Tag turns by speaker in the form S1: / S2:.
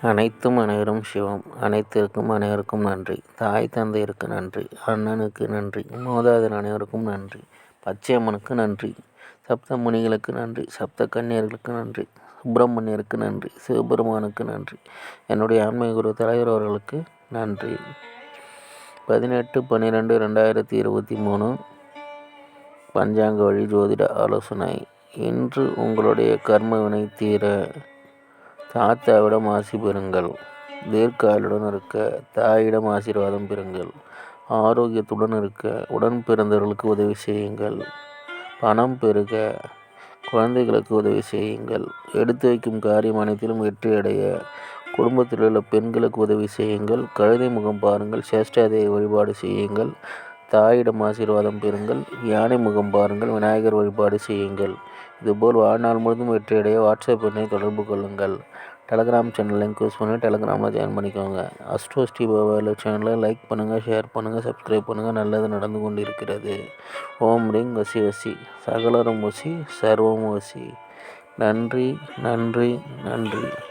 S1: அனைத்தும் அனைவரும் சிவம். அனைத்திற்கும் அனைவருக்கும் நன்றி. தாய் தந்தையருக்கு நன்றி. அண்ணனுக்கு நன்றி. மூதாதையர் அனைவருக்கும் நன்றி. பச்சையம்மனுக்கு நன்றி. சப்த முனிகளுக்கு நன்றி. சப்த கன்னியர்களுக்கு நன்றி. சுப்பிரமணியருக்கு நன்றி. சிவபெருமானுக்கு நன்றி. என்னுடைய ஆன்மீக குரு தலைவர் அவர்களுக்கு நன்றி. 18/12/2023 பஞ்சாங்க வழி ஜோதிட ஆலோசனை. இன்று உங்களுடைய கர்ம வினை தீர தாத்தாவிடம் ஆசி பெறுங்கள். தீர்க்காயுடன் இருக்க தாயிடம் ஆசீர்வாதம் பெறுங்கள். ஆரோக்கியத்துடன் இருக்க உடன் பிறந்தவர்களுக்கு உதவி செய்யுங்கள். பணம் பெருக குழந்தைகளுக்கு உதவி செய்யுங்கள். எடுத்து வைக்கும் காரியம் அனைத்திலும் வெற்றி அடைய குடும்பத்தில் உள்ள பெண்களுக்கு உதவி செய்யுங்கள். கழுதை முகம் பாருங்கள். சேஷ்டாதேவி வழிபாடு செய்யுங்கள். தாயிடம் ஆசீர்வாதம் பெறுங்கள். யானை முகம் பாருங்கள். விநாயகர் வழிபாடு செய்யுங்கள். இதுபோல் வாழ்நாள் முழுவதும் வெற்றியடைய வாட்ஸ்அப் எண்ணை தொடர்பு கொள்ளுங்கள். டெலகிராம் சேனல் லிங்க் யூஸ் பண்ணி டெலகிராமில் ஜாயின் பண்ணிக்கோங்க. அஸ்ட்ரோ ஸ்ரீ பாபாவில் சேனலை லைக் பண்ணுங்கள், ஷேர் பண்ணுங்கள், சப்ஸ்கிரைப் பண்ணுங்கள். நல்லது நடந்து கொண்டு இருக்கிறது. ஓம் ரிங் வசி வசி, சகலரும் வசி, சர்வம் வசி. நன்றி, நன்றி, நன்றி.